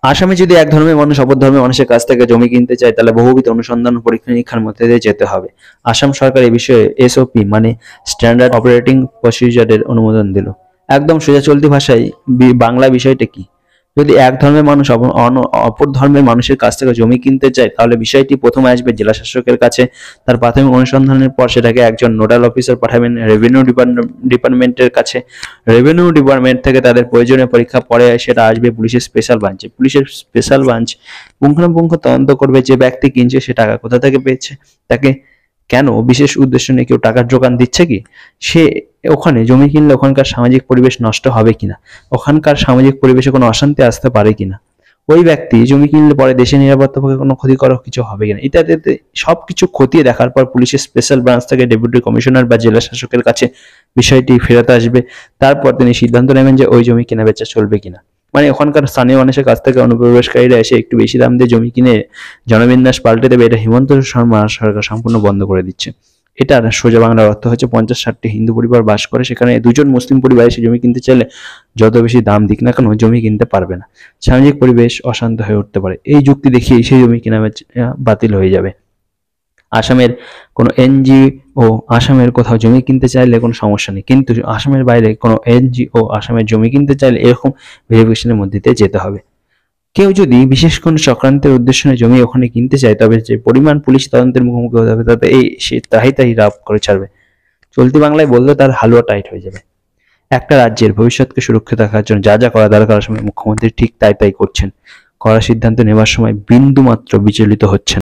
আসামে যদি এক ধর্মের মানুষ অপর ধর্মের মানুষের কাছ থেকে জমি কিনতে চায় তাহলে বহুবিধ অনুসন্ধান ও পরীক্ষা নিরীক্ষার মধ্যে দিয়ে যেতে হবে। আসাম সরকার এই বিষয়ে এসওপি মানে স্ট্যান্ডার্ড অপারেটিং প্রসিজারের অনুমোদন দিল। একদম সোজা চলতি ভাষায় বাংলা বিষয়টা কি, যদি এক ধর্মের মানুষ অপর ধর্মের মানুষের কাছ থেকে জমি কিনতে চায় তাহলে বিষয়টি প্রথমে আসবে জেলা শাসকের কাছে। তার প্রাথমিক অনুসন্ধানের পর সেটাকে একজন নোডাল অফিসার পাঠাবেন রেভিনিউ ডিপার্টমেন্টের কাছে। রেভিনিউ ডিপার্টমেন্ট থেকে তাদের প্রয়োজনীয় পরীক্ষা পরে সেটা আসবে পুলিশের স্পেশাল ব্রাঞ্চে। পুলিশের স্পেশাল ব্রাঞ্চ পুঙ্খানুপুঙ্খ তদন্ত করবে যে ব্যক্তি কিনছে সে টাকা কোথা থেকে পেয়েছে, তাকে কেন বিশেষ উদ্দেশ্য নিয়ে কেউ টাকার যোগান দিচ্ছে কি, সে ওখানে জমি কিনলে ওখানকার সামাজিক পরিবেশ নষ্ট হবে কিনা, ওখানকার সামাজিক পরিবেশে কোনো অশান্তি আসতে পারে কিনা, ওই ব্যক্তি জমি কিনলে পরে দেশের নিরাপত্তার পক্ষে কোনো ক্ষতিকর কিছু হবে কিনা, ইত্যাদি সবকিছু খতিয়ে দেখার পর পুলিশের স্পেশাল ব্রাঞ্চ থেকে ডেপুটি কমিশনার বা জেলা শাসকের কাছে বিষয়টি ফেরত আসবে। তারপর তিনি সিদ্ধান্ত নেবেন যে ওই জমি কেনা বেচা চলবে কিনা। মানে ওখানকার স্থানীয় মানুষের কাছ থেকে অনুপ্রবেশকারীরা এসে একটু বেশি দাম দিয়ে জমি কিনে জনবিন্যাস পাল্টে দেবে, এটা হিমন্ত শর্মা সরকার সম্পূর্ণ বন্ধ করে দিচ্ছে। এটার সোজা বাংলার অর্থ হচ্ছে 50-60টি হিন্দু পরিবার বাস করে, সেখানে দুজন মুসলিম পরিবার এসে জমি কিনতে চাইলে যত বেশি দাম দিক না কেন জমি কিনতে পারবে না, সামাজিক পরিবেশ অশান্ত হয়ে উঠতে পারে। এই যুক্তি দেখিয়ে সেই জমি কেনা বাতিল হয়ে যাবে। আসামের কোনো এনজিও আসামের কোথাও জমি কিনতে চাইলে কোনো সমস্যা নেই, কিন্তু আসামের বাইরে কোনো এনজিও আসামের জমি কিনতে চাইলে এরকম ভেরিফিকেশনের মধ্যে দিয়ে যেতে হবে। কেউ যদি বিশেষ কোনো চক্রান্তের উদ্দেশ্য নিয়ে জমি ওখানে কিনতে চায় তবে যে পরিমাণ পুলিশ তদন্তের মুখোমুখি হতে হবে তাতে সে তাই রাপ করে ছাড়বে। চলতি বাংলায় বললে তার হালুয়া টাইট হয়ে যাবে। একটা রাজ্যের ভবিষ্যৎকে সুরক্ষিত রাখার জন্য যা যা করা দরকার আসামের মুখ্যমন্ত্রী ঠিক তাই করছেন, কড়া সিদ্ধান্ত নেওয়ার সময় বিন্দু মাত্র বিচলিত হচ্ছেন।